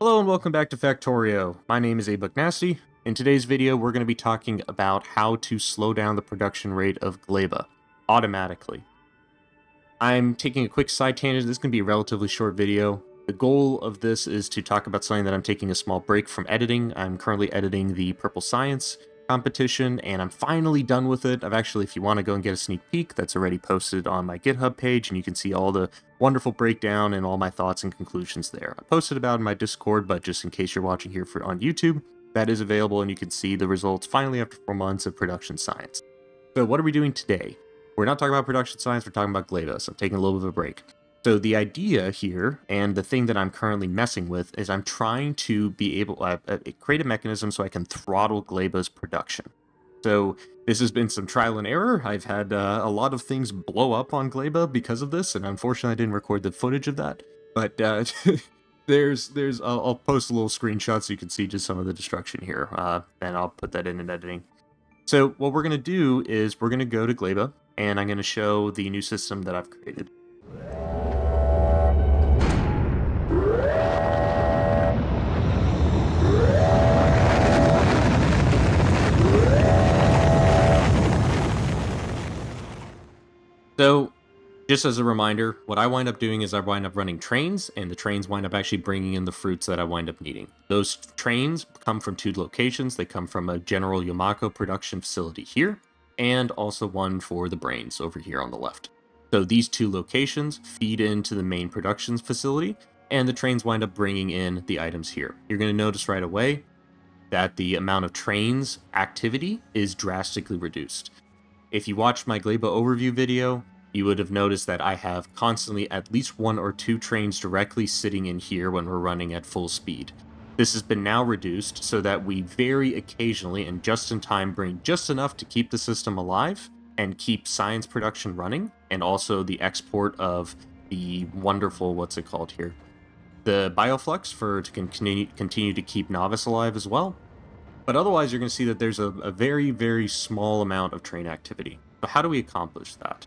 Hello and welcome back to Factorio. My name is Nasty. In today's video, we're going to be talking about how to slow down the production rate of Gleba automatically. I'm taking a quick side tangent. This is going to be a relatively short video. The goal of this is to talk about something that I'm taking a small break from editing. I'm currently editing the Purple Science competition, and I'm finally done with it. I've actually, if you want to go and get a sneak peek, that's already posted on my GitHub page, and you can see all the wonderful breakdown and all my thoughts and conclusions there. I posted about it in my Discord, but just in case you're watching here on YouTube, that is available, and you can see the results finally after 4 months of production science. So what are we doing today? We're not talking about production science, we're talking about Gleba, so I'm taking a little bit of a break. So the idea here, and the thing that I'm currently messing with, is I'm trying to be able to create a mechanism so I can throttle Gleba's production. So this has been some trial and error. I've had a lot of things blow up on Gleba because of this, and unfortunately I didn't record the footage of that. But I'll post a little screenshot so you can see just some of the destruction here, and I'll put that in editing. So what we're going to do is we're going to go to Gleba, and I'm going to show the new system that I've created. So, just as a reminder, what I wind up doing is I wind up running trains, and the trains wind up actually bringing in the fruits that I wind up needing. Those trains come from 2 locations. They come from a General Yamako production facility here, and also one for the brains over here on the left. So these 2 locations feed into the main production facility, and the trains wind up bringing in the items here. You're going to notice right away that the amount of trains activity is drastically reduced. If you watched my Gleba overview video, you would have noticed that I have constantly at least 1 or 2 trains directly sitting in here when we're running at full speed. This has been now reduced so that we very occasionally and just in time bring just enough to keep the system alive and keep science production running, and also the export of the wonderful, what's it called here? The bioflux to continue to keep Novice alive as well. But otherwise, you're going to see that there's a very, very small amount of train activity. So how do we accomplish that?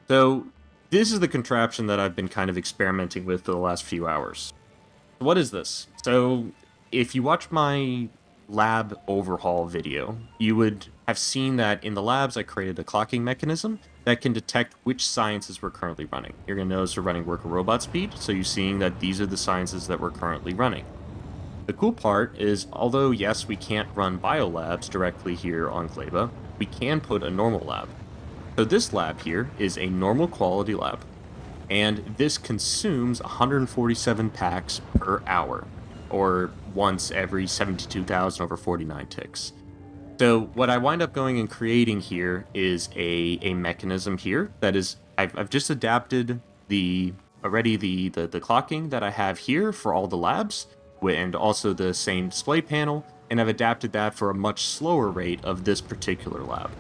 So this is the contraption that I've been kind of experimenting with for the last few hours. What is this? So if you watch my lab overhaul video, you would have seen that in the labs I created a clocking mechanism that can detect which sciences we're currently running. You're going to notice we're running worker robot speed, so you're seeing that these are the sciences that we're currently running. The cool part is, although yes, we can't run biolabs directly here on Gleba, we can put a normal lab. So this lab here is a normal quality lab, and this consumes 147 packs per hour, or once every 72,000 over 49 ticks. So what I wind up going and creating here is a mechanism here that is, I've just adapted the clocking that I have here for all the labs, and also the same display panel, and I've adapted that for a much slower rate of this particular lab.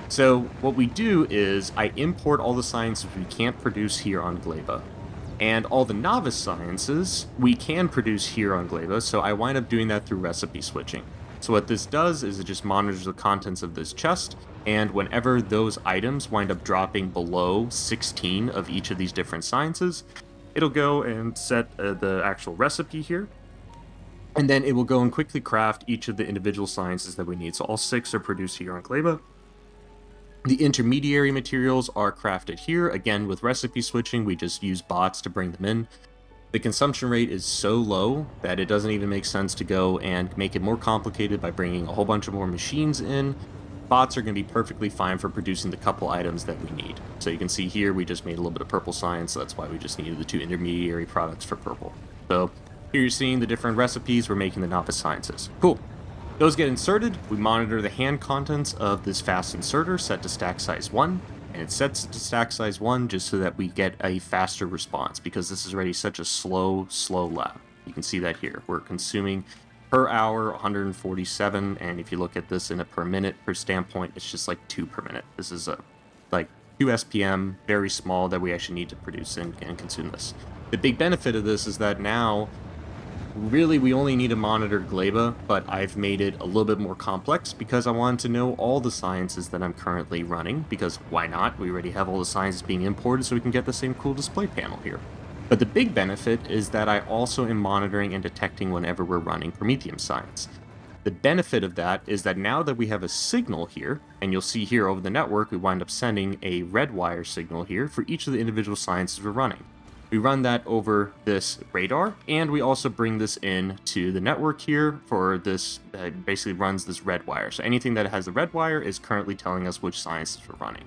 So what we do is I import all the sciences we can't produce here on Gleba, and all the novice sciences we can produce here on Gleba, so I wind up doing that through recipe switching. So what this does is it just monitors the contents of this chest, and whenever those items wind up dropping below 16 of each of these different sciences, it'll go and set the actual recipe here, and then it will go and quickly craft each of the individual sciences that we need. So all 6 are produced here on Gleba. The intermediary materials are crafted here. Again, with recipe switching, we just use bots to bring them in. The consumption rate is so low that it doesn't even make sense to go and make it more complicated by bringing a whole bunch of more machines in. Bots are going to be perfectly fine for producing the couple items that we need. So you can see here we just made a little bit of purple science, so that's why we just needed the 2 intermediary products for purple. So here you're seeing the different recipes we're making the novice sciences. Cool. Those get inserted, we monitor the hand contents of this fast inserter set to stack size 1, and it sets it to stack size 1 just so that we get a faster response, because this is already such a slow lab. You can see that here. We're consuming per hour 147, and if you look at this in a per minute per standpoint, it's just like 2 per minute. This is like 2 SPM, very small, that we actually need to produce and consume this. The big benefit of this is that now really we only need to monitor Gleba, but I've made it a little bit more complex because I wanted to know all the sciences that I'm currently running, because why not? We already have all the sciences being imported, so we can get the same cool display panel here. But the big benefit is that I also am monitoring and detecting whenever we're running Prometheum science. The benefit of that is that now that we have a signal here, and you'll see here over the network, we wind up sending a red wire signal here for each of the individual sciences we're running. We run that over this radar, and we also bring this in to the network here for this, basically runs this red wire. So anything that has the red wire is currently telling us which sciences we're running.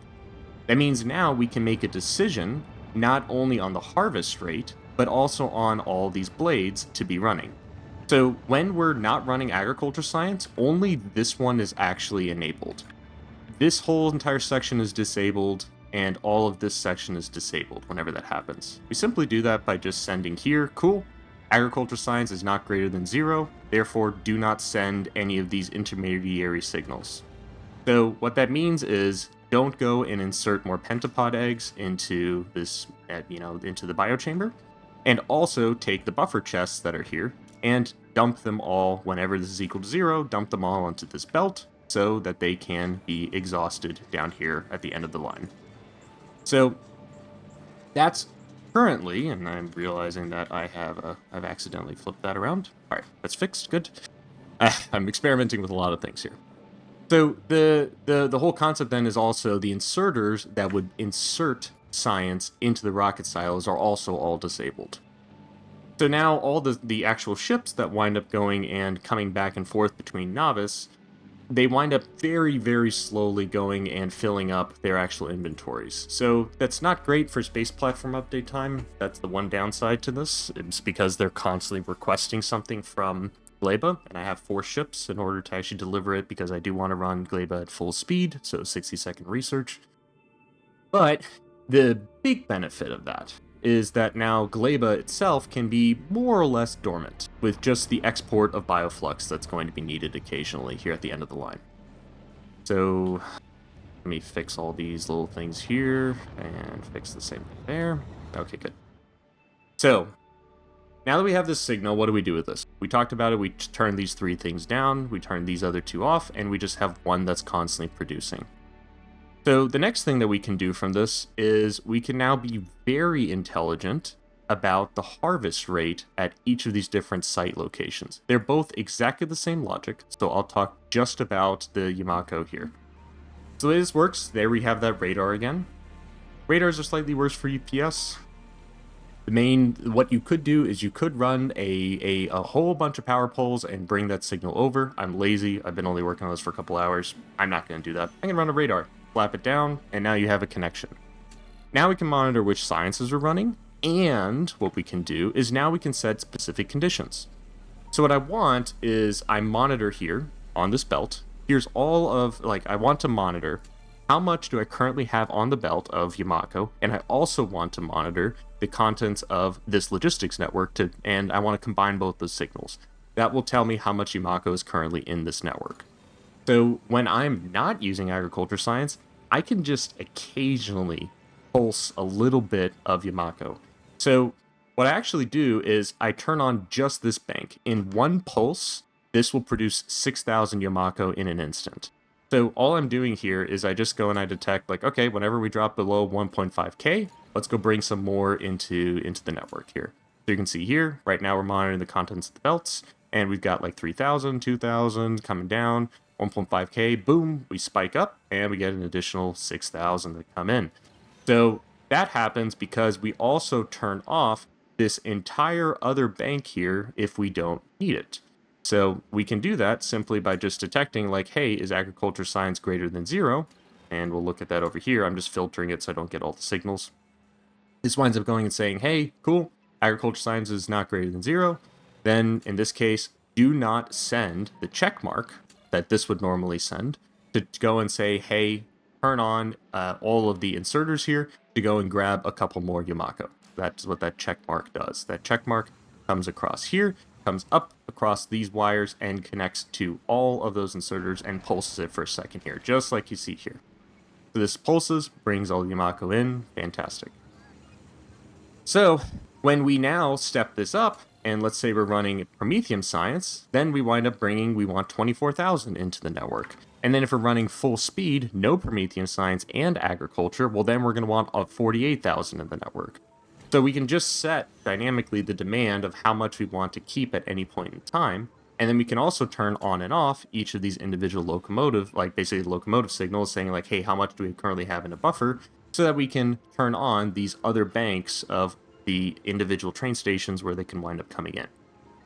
That means now we can make a decision not only on the harvest rate, but also on all these blades to be running. So when we're not running agriculture science, only this one is actually enabled. This whole entire section is disabled, and all of this section is disabled whenever that happens. We simply do that by just sending here, cool, agriculture science is not greater than 0, therefore do not send any of these intermediary signals. So what that means is don't go and insert more pentapod eggs into this, into the biochamber, and also take the buffer chests that are here and dump them all whenever this is equal to 0, dump them all onto this belt so that they can be exhausted down here at the end of the line. So that's currently, and I'm realizing that I've accidentally flipped that around. All right, that's fixed, good. I'm experimenting with a lot of things here. So the whole concept then is also the inserters that would insert science into the rocket silos are also all disabled. So now all the actual ships that wind up going and coming back and forth between Novice, they wind up very, very slowly going and filling up their actual inventories. So that's not great for space platform update time. That's the one downside to this. It's because they're constantly requesting something from Gleba, and I have 4 ships in order to actually deliver it because I do want to run Gleba at full speed, so 60-second research. But the big benefit of that is that now Gleba itself can be more or less dormant, with just the export of bioflux that's going to be needed occasionally here at the end of the line. So let me fix all these little things here, and fix the same thing there. Okay, good. So now that we have this signal, what do we do with this? We talked about it, we turn these 3 things down, we turn these other 2 off, and we just have one that's constantly producing. So the next thing that we can do from this is we can now be very intelligent about the harvest rate at each of these different site locations. They're both exactly the same logic, so I'll talk just about the Yamako here. So the way this works, there we have that radar again. Radars are slightly worse for UPS. What you could do is you could run a whole bunch of power poles and bring that signal over. I'm lazy, I've been only working on this for a couple hours. I'm not going to do that. I'm going to run a radar. Flap it down, and now you have a connection. Now we can monitor which sciences we're running, and what we can do is now we can set specific conditions. So what I want is I monitor here on this belt. Here's all of, I want to monitor how much do I currently have on the belt of Yamako, and I also want to monitor the contents of this logistics network, and I want to combine both those signals. That will tell me how much Yamako is currently in this network. So when I'm not using agriculture science, I can just occasionally pulse a little bit of Yamako. So what I actually do is I turn on just this bank. In one pulse, this will produce 6,000 Yamako in an instant. So all I'm doing here is I just go and I detect, okay, whenever we drop below 1.5k, let's go bring some more into the network here. So you can see here, right now we're monitoring the contents of the belts, and we've got 3,000, 2,000 coming down, 1.5k, boom, we spike up, and we get an additional 6,000 that come in. So that happens because we also turn off this entire other bank here if we don't need it. So we can do that simply by just detecting, hey, is agriculture science greater than 0? And we'll look at that over here. I'm just filtering it so I don't get all the signals. This winds up going and saying, hey, cool, agriculture science is not greater than 0. Then, in this case, do not send the check mark that this would normally send to go and say, hey, turn on all of the inserters here to go and grab a couple more Yamako. That's what that check mark does. That check mark comes across here, comes up across these wires, and connects to all of those inserters and pulses it for a second here, just like you see here. So this pulses, brings all the Yamako in, fantastic. So when we now step this up, and let's say we're running Prometheum science, then we wind up we want 24,000 into the network. And then if we're running full speed, no Prometheum science and agriculture, well then we're going to want 48,000 in the network. So we can just set dynamically the demand of how much we want to keep at any point in time. And then we can also turn on and off each of these individual locomotive, like basically locomotive signals saying like, hey, how much do we currently have in a buffer, so that we can turn on these other banks of the individual train stations where they can wind up coming in.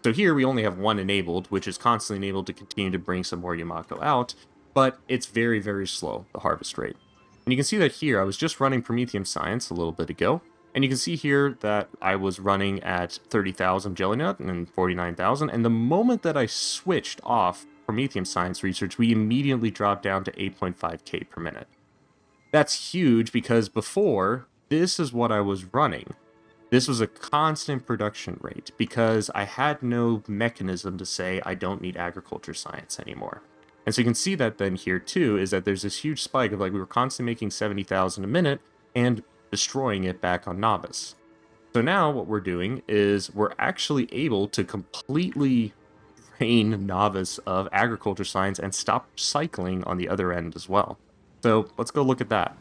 So here we only have one enabled, which is constantly enabled to continue to bring some more Yamako out, but it's very, very slow, the harvest rate. And you can see that here, I was just running Prometheum Science a little bit ago, and you can see here that I was running at 30,000 Jelly Nut and 49,000, and the moment that I switched off Prometheum Science research, we immediately dropped down to 8.5k per minute. That's huge because before, this is what I was running. This was a constant production rate because I had no mechanism to say I don't need agriculture science anymore. And so you can see that then here too, is that there's this huge spike of like we were constantly making 70,000 a minute and destroying it back on Novice. So now what we're doing is we're actually able to completely drain Novice of agriculture science and stop cycling on the other end as well. So let's go look at that.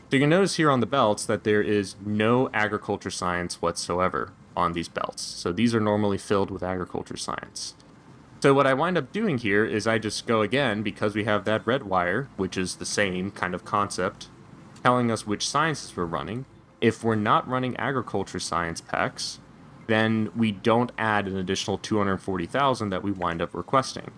So you can notice here on the belts that there is no agriculture science whatsoever on these belts. So these are normally filled with agriculture science. So what I wind up doing here is I just go again, because we have that red wire, which is the same kind of concept, telling us which sciences we're running. If we're not running agriculture science packs, then we don't add an additional 240,000 that we wind up requesting.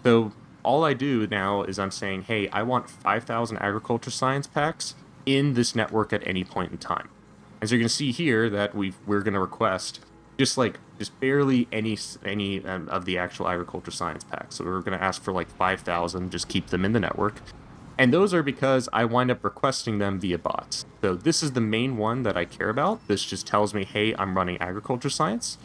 So all I do now is I'm saying, hey, I want 5,000 agriculture science packs in this network at any point in time. As you can see here that we're going to request just barely any of the actual agriculture science packs. So we're going to ask for like 5,000, just keep them in the network. And those are because I wind up requesting them via bots. So this is the main one that I care about. This just tells me, hey, I'm running agriculture science.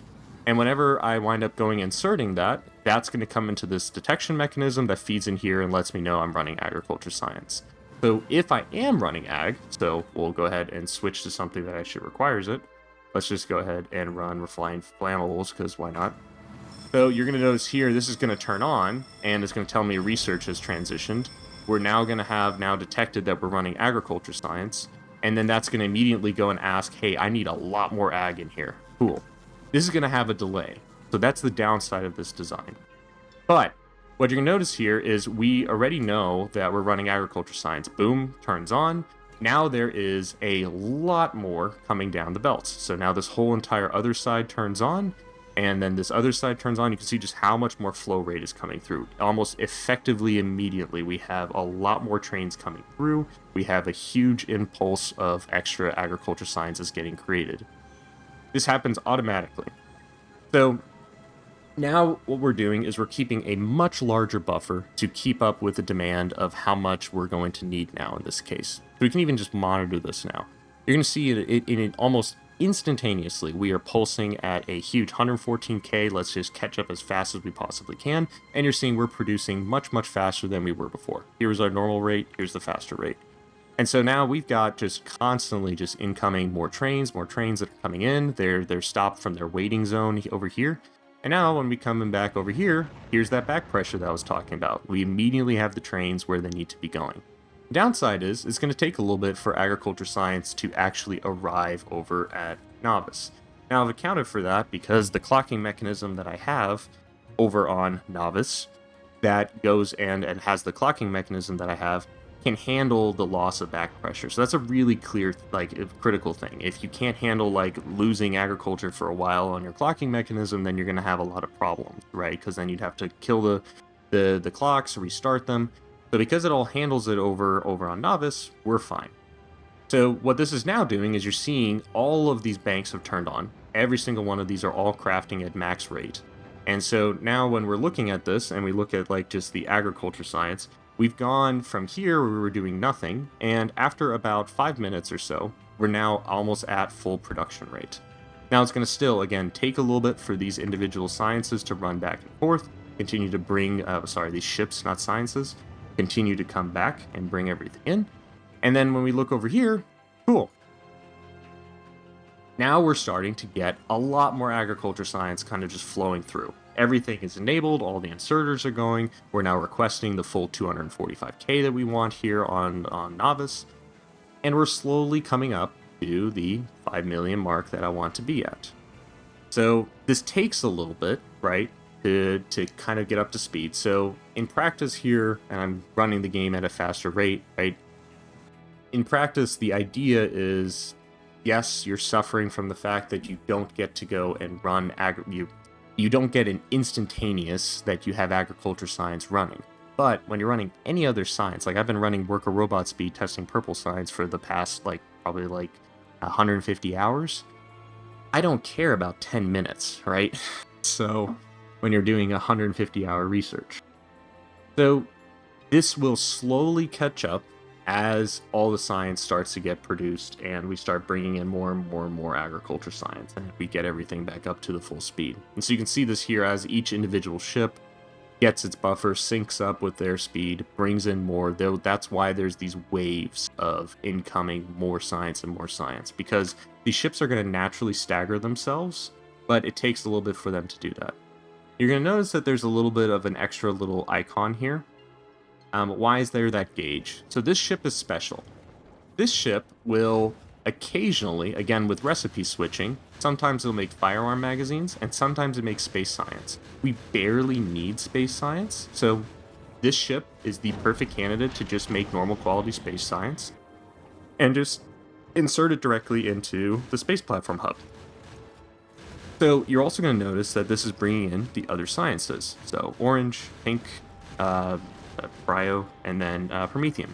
And whenever I wind up going inserting that, that's going to come into this detection mechanism that feeds in here and lets me know I'm running agriculture science. So if I am running ag, so we'll go ahead and switch to something that actually requires it. Let's just go ahead and run refined flammables, because why not? So you're going to notice here, this is going to turn on, and it's going to tell me research has transitioned. We're now going to have detected that we're running agriculture science, and then that's going to immediately go and ask, hey, I need a lot more ag in here. Cool. This is going to have a delay. So that's the downside of this design. But what you're going to notice here is we already know that we're running agriculture science. Boom, turns on. Now there is a lot more coming down the belts. So now this whole entire other side turns on, and then this other side turns on. You can see just how much more flow rate is coming through. Almost effectively immediately, we have a lot more trains coming through. We have a huge impulse of extra agriculture sciences getting created. This happens automatically. So now what we're doing is we're keeping a much larger buffer to keep up with the demand of how much we're going to need now in this case. So we can even just monitor this now. You're going to see it almost instantaneously. We are pulsing at a huge 114k. Let's just catch up as fast as we possibly can. And you're seeing we're producing much, much faster than we were before. Here's our normal rate. Here's the faster rate. And so now we've got just constantly just incoming more trains that are coming in. They're stopped from their waiting zone over here. And now when we come back over here, here's that back pressure that I was talking about. We immediately have the trains where they need to be going. The downside is it's going to take a little bit for agriculture science to actually arrive over at Novice. Now I've accounted for that because the clocking mechanism that I have over on Novice that goes and has the clocking mechanism that I have can handle the loss of back pressure. So that's a really clear, critical thing. If you can't handle losing agriculture for a while on your clocking mechanism, then you're going to have a lot of problems, right? Because then you'd have to kill the clocks, restart them. So because it all handles it over on Novice, we're fine. So what this is now doing is you're seeing all of these banks have turned on. Every single one of these are all crafting at max rate. And so now when we're looking at this and we look at just the agriculture science, we've gone from here where we were doing nothing, and after about 5 minutes or so, we're now almost at full production rate. Now it's going to still, again, take a little bit for these individual sciences to run back and forth, continue to bring, these ships, not sciences, continue to come back and bring everything in. And then when we look over here, cool. Now we're starting to get a lot more agriculture science kind of just flowing through. Everything is enabled, all the inserters are going. We're now requesting the full 245k that we want here on Novice. And we're slowly coming up to the 5 million mark that I want to be at. So this takes a little bit, right, to kind of get up to speed. So in practice here, and I'm running the game at a faster rate, right? In practice, the idea is, yes, you're suffering from the fact that you don't get to go and run you don't get an instantaneous that you have agriculture science running. But when you're running any other science, like I've been running worker robot speed testing purple science for the past probably 150 hours, I don't care about 10 minutes, right? So when you're doing 150-hour research. So this will slowly catch up as all the science starts to get produced and we start bringing in more and more and more agriculture science and we get everything back up to the full speed. And so you can see this here as each individual ship gets its buffer, syncs up with their speed, brings in more. That's why there's these waves of incoming more science and more science, because these ships are going to naturally stagger themselves, but it takes a little bit for them to do that. You're going to notice that there's a little bit of an extra little icon here. Why is there that gauge? So this ship is special. This ship will occasionally, again with recipe switching, sometimes it'll make firearm magazines, and sometimes it makes space science. We barely need space science, so this ship is the perfect candidate to just make normal quality space science, and just insert it directly into the space platform hub. So you're also going to notice that this is bringing in the other sciences. So orange, pink, Cryo, and then Promethium.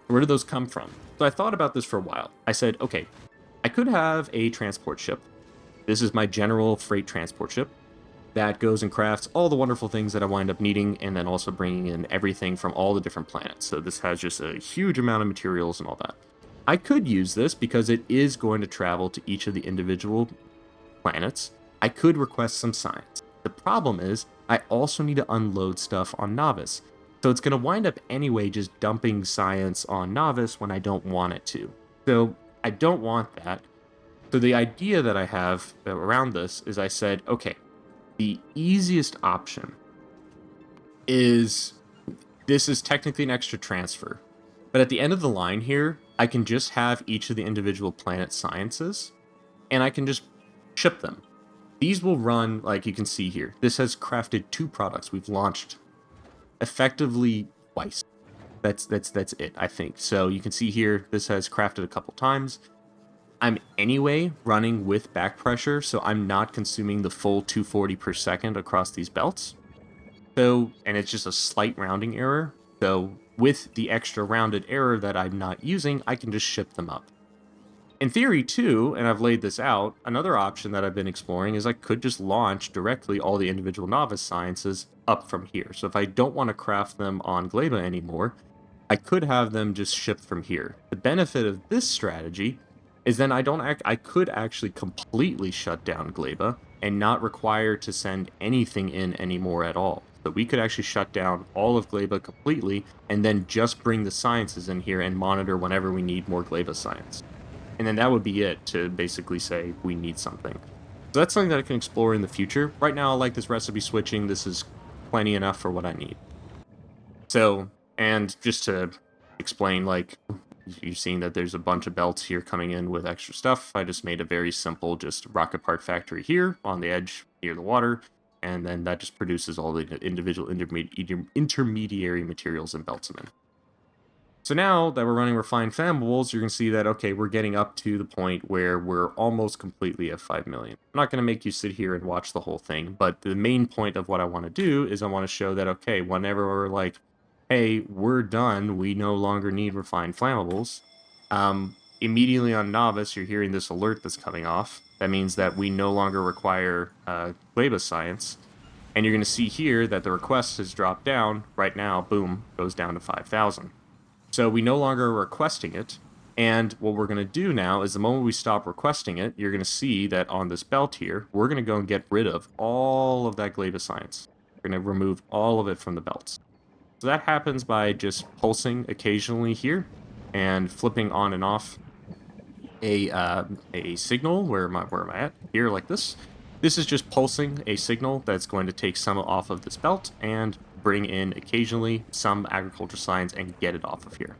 Where do those come from? So I thought about this for a while. I said, okay, I could have a transport ship. This is my general freight transport ship that goes and crafts all the wonderful things that I wind up needing, and then also bringing in everything from all the different planets. So this has just a huge amount of materials and all that. I could use this because it is going to travel to each of the individual planets. I could request some science. The problem is I also need to unload stuff on Novice. So it's going to wind up anyway just dumping science on Novice when I don't want it to. So I don't want that. So the idea that I have around this is I said, okay, the easiest option is, this is technically an extra transfer. But at the end of the line here, I can just have each of the individual planet sciences, and I can just ship them. These will run, like you can see here. This has crafted 2 products. We've launched effectively twice. That's it, I think. So you can see here, this has crafted a couple times. I'm anyway running with back pressure, so I'm not consuming the full 240 per second across these belts. So, and it's just a slight rounding error. So with the extra rounded error that I'm not using, I can just ship them up. In theory too, and I've laid this out, another option that I've been exploring is I could just launch directly all the individual novice sciences up from here. So if I don't want to craft them on Gleba anymore, I could have them just shipped from here. The benefit of this strategy is then I could actually completely shut down Gleba and not require to send anything in anymore at all. So we could actually shut down all of Gleba completely and then just bring the sciences in here and monitor whenever we need more Gleba science. And then that would be it to basically say we need something. So that's something that I can explore in the future. Right now I like this recipe switching. This is plenty enough for what I need. So, and just to explain, like, you've seen that there's a bunch of belts here coming in with extra stuff. I just made a very simple just rocket part factory here on the edge near the water, and then that just produces all the individual intermediary materials and belts them in. So now that we're running refined flammables, you're going to see that, okay, we're getting up to the point where we're almost completely at 5 million. I'm not going to make you sit here and watch the whole thing, but the main point of what I want to do is I want to show that, okay, whenever we're like, hey, we're done, we no longer need refined flammables, immediately on Novice, you're hearing this alert that's coming off. That means that we no longer require Gleba science. And you're going to see here that the request has dropped down. Right now, boom, goes down to 5,000. So we no longer are requesting it, and what we're going to do now is the moment we stop requesting it, you're going to see that on this belt here, we're going to go and get rid of all of that Gleba science. We're going to remove all of it from the belts. So that happens by just pulsing occasionally here, and flipping on and off a signal. Where am I at? Here, like this. This is just pulsing a signal that's going to take some off of this belt, and bring in occasionally some agriculture science and get it off of here.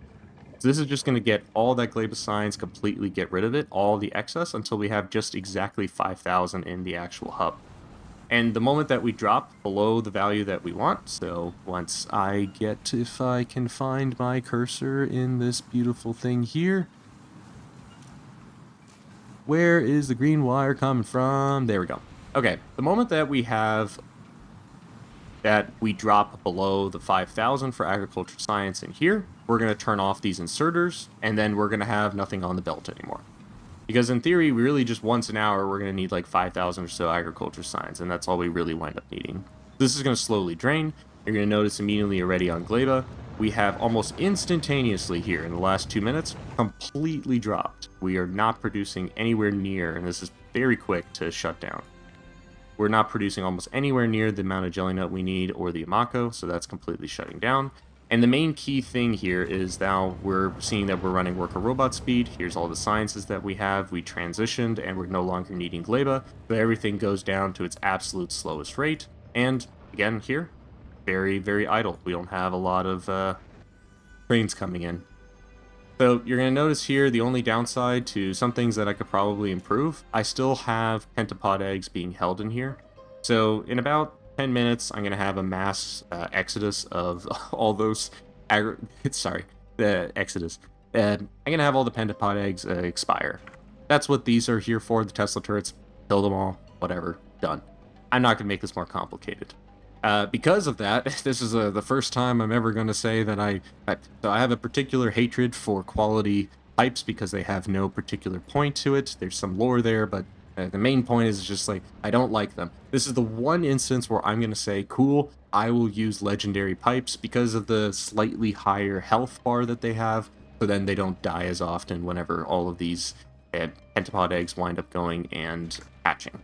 So this is just going to get all that Gleba science, completely get rid of it, all the excess, until we have just exactly 5,000 in the actual hub. And the moment that we drop below the value that we want, so once I get, if I can find my cursor in this beautiful thing here, where is the green wire coming from? There we go. Okay, the moment that we have that we drop below the 5,000 for agriculture science in here, we're going to turn off these inserters, and then we're going to have nothing on the belt anymore. Because in theory, we really just once an hour, we're going to need like 5,000 or so agriculture science, and that's all we really wind up needing. This is going to slowly drain. You're going to notice immediately already on Gleba, we have almost instantaneously here in the last 2 minutes, completely dropped. We are not producing anywhere near, and this is very quick to shut down. We're not producing almost anywhere near the amount of jelly nut we need or the Yamako, so that's completely shutting down. And the main key thing here is now we're seeing that we're running worker robot speed. Here's all the sciences that we have. We transitioned and we're no longer needing Gleba, but everything goes down to its absolute slowest rate. And again here, very, very idle. We don't have a lot of trains coming in. So you're going to notice here the only downside to some things that I could probably improve, I still have pentapod eggs being held in here. So in about 10 minutes, I'm going to have a mass exodus of all those, the exodus. I'm going to have all the pentapod eggs expire. That's what these are here for, the Tesla turrets. Kill them all, whatever, done. I'm not going to make this more complicated. Because of that, this is the first time I'm ever going to say that so I have a particular hatred for quality pipes because they have no particular point to it. There's some lore there, but the main point is just like, I don't like them. This is the one instance where I'm going to say, cool, I will use legendary pipes because of the slightly higher health bar that they have, so then they don't die as often whenever all of these pentapod eggs wind up going and hatching.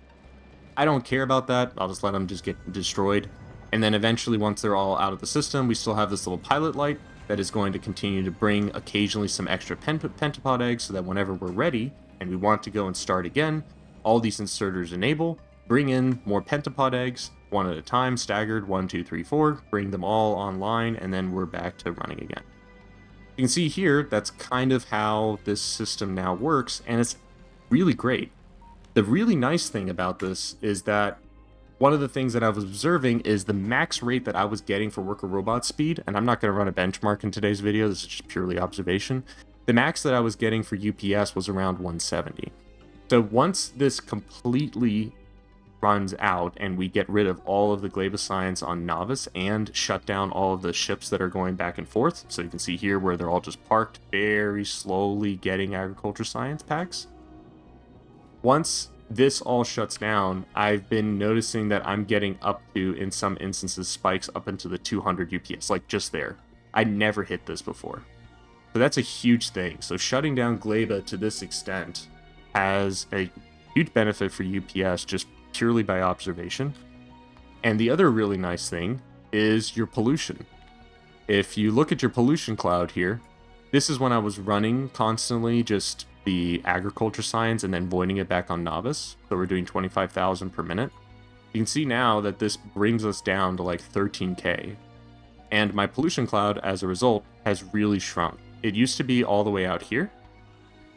I don't care about that. I'll just let them just get destroyed. And then eventually, once they're all out of the system, we still have this little pilot light that is going to continue to bring occasionally some extra pentapod eggs so that whenever we're ready and we want to go and start again, all these inserters enable, bring in more pentapod eggs, one at a time, staggered, 1, 2, 3, 4, bring them all online, and then we're back to running again. You can see here, that's kind of how this system now works, and it's really great. The really nice thing about this is that one of the things that I was observing is the max rate that I was getting for worker robot speed, and I'm not going to run a benchmark in today's video, this is just purely observation. The max that I was getting for UPS was around 170. So once this completely runs out and we get rid of all of the Gleba science on Novice and shut down all of the ships that are going back and forth, so you can see here where they're all just parked, very slowly getting agriculture science packs. Once this all shuts down, I've been noticing that I'm getting up to, in some instances, spikes up into the 200 UPS, like just there. I never hit this before. So that's a huge thing. So shutting down Gleba to this extent has a huge benefit for UPS just purely by observation. And the other really nice thing is your pollution. If you look at your pollution cloud here, this is when I was running constantly just the agriculture science and then voiding it back on Novice. So we're doing 25,000 per minute. You can see now that this brings us down to like 13K. And my pollution cloud, as a result, has really shrunk. It used to be all the way out here.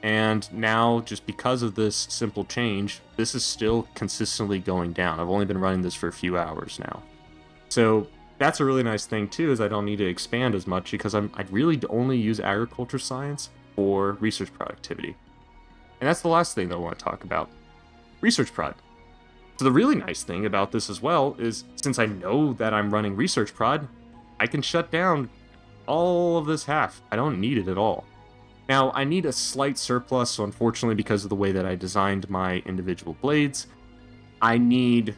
And now, just because of this simple change, this is still consistently going down. I've only been running this for a few hours now. So that's a really nice thing too, is I don't need to expand as much because I really only use agriculture science for research productivity. And that's the last thing that I want to talk about. Research prod. So the really nice thing about this as well is, since I know that I'm running research prod, I can shut down all of this half. I don't need it at all. Now, I need a slight surplus, so unfortunately, because of the way that I designed my individual blades, I need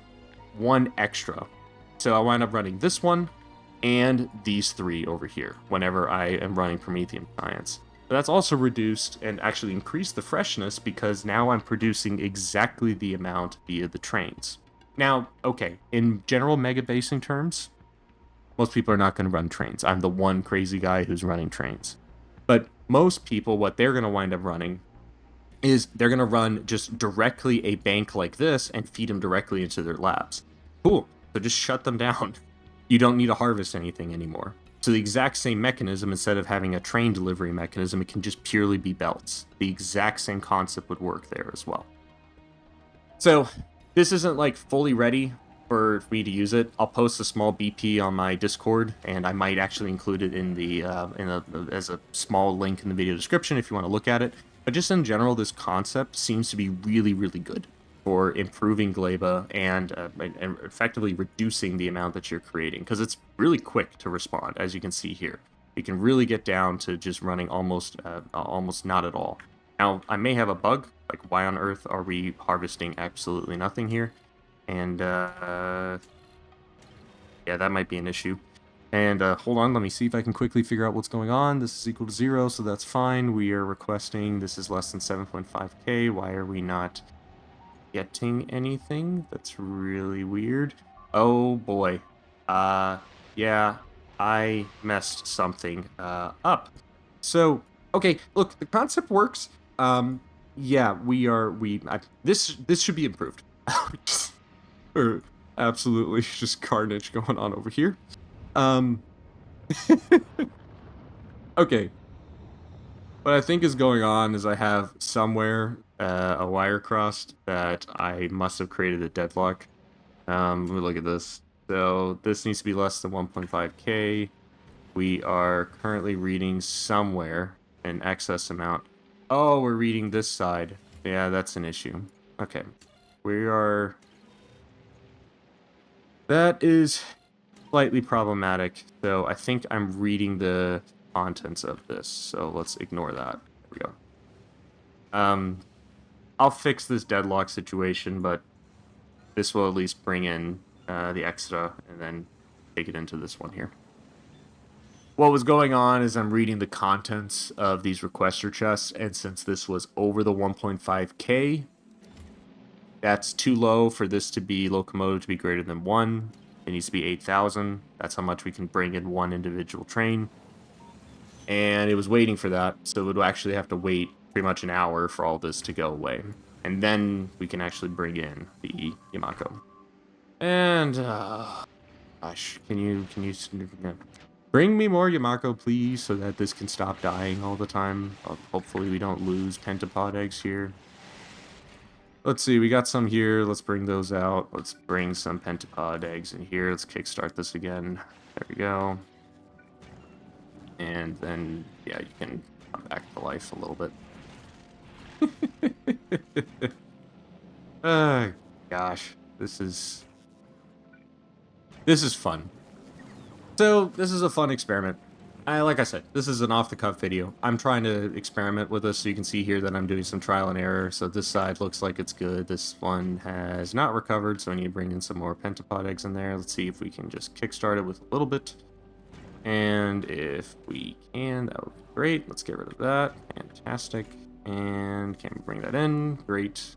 one extra. So I wind up running this one and these three over here whenever I am running Prometheum Science. But that's also reduced and actually increased the freshness because now I'm producing exactly the amount via the trains. Now, okay, in general mega basing terms, most people are not going to run trains. I'm the one crazy guy who's running trains. But most people, what they're going to wind up running is they're going to run just directly a bank like this and feed them directly into their labs. Cool. So just shut them down. You don't need to harvest anything anymore. So the exact same mechanism, instead of having a train delivery mechanism, it can just purely be belts. The exact same concept would work there as well. So this isn't like fully ready for me to use it. I'll post a small BP on my Discord, and I might actually include it in the as a small link in the video description if you want to look at it. But just in general, this concept seems to be really, really good for improving Gleba and effectively reducing the amount that you're creating, because it's really quick to respond, as you can see here. You can really get down to just running almost not at all. Now, I may have a bug, like why on earth are we harvesting absolutely nothing here? And yeah, that might be an issue. And hold on, let me see if I can quickly figure out what's going on. This is equal to 0, so that's fine. We are requesting, this is less than 7.5k. Why are we not getting anything? That's really weird. Oh boy. Yeah, I messed something up. So, okay, look, the concept works. Yeah, this should be improved. Absolutely just carnage going on over here. Okay. What I think is going on is I have somewhere a wire crossed that I must have created a deadlock. Let me look at this. So this needs to be less than 1.5k. We are currently reading somewhere an excess amount. Oh, we're reading this side. Yeah, that's an issue. Okay. That is slightly problematic. So I think I'm reading the contents of this. So let's ignore that. There we go. I'll fix this deadlock situation, but this will at least bring in the extra and then take it into this one here. What was going on is I'm reading the contents of these requester chests, and since this was over the 1.5k, that's too low for this to be locomotive to be greater than 1. It needs to be 8,000. That's how much we can bring in one individual train. And it was waiting for that, so it would actually have to wait pretty much an hour for all this to go away. And then we can actually bring in the Yamako. And, gosh, can you bring me more Yamako, please, so that this can stop dying all the time? Hopefully we don't lose pentapod eggs here. Let's see, we got some here. Let's bring those out. Let's bring some pentapod eggs in here. Let's kickstart this again. There we go. And then, yeah, you can come back to life a little bit. Oh, gosh. This is fun. So, this is a fun experiment. Like I said, this is an off-the-cuff video. I'm trying to experiment with this, so you can see here that I'm doing some trial and error. So this side looks like it's good. This one has not recovered, so I need to bring in some more pentapod eggs in there. Let's see if we can just kickstart it with a little bit. And if we can, that would be great. Let's get rid of that. Fantastic. And can we bring that in? Great.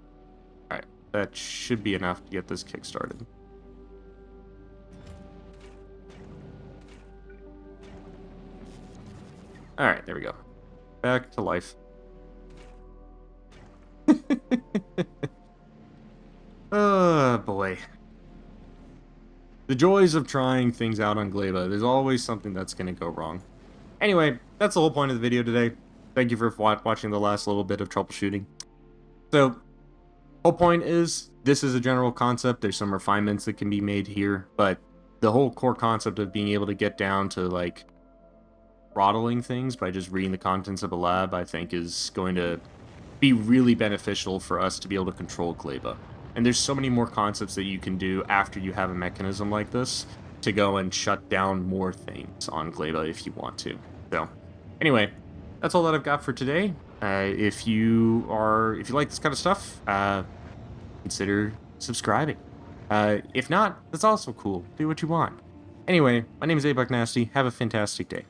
All right, that should be enough to get this kickstarted. All right, there we go. Back to life. Oh, boy. The joys of trying things out on Gleba. There's always something that's going to go wrong. Anyway, that's the whole point of the video today. Thank you for watching the last little bit of troubleshooting. So, whole point is, this is a general concept. There's some refinements that can be made here, but the whole core concept of being able to get down to, like, throttling things by just reading the contents of a lab, I think is going to be really beneficial for us to be able to control Gleba. And there's so many more concepts that you can do after you have a mechanism like this to go and shut down more things on Gleba if you want to. So, anyway, that's all that I've got for today. If you like this kind of stuff, consider subscribing. If not, that's also cool. Do what you want. Anyway, my name is Nasty. Have a fantastic day.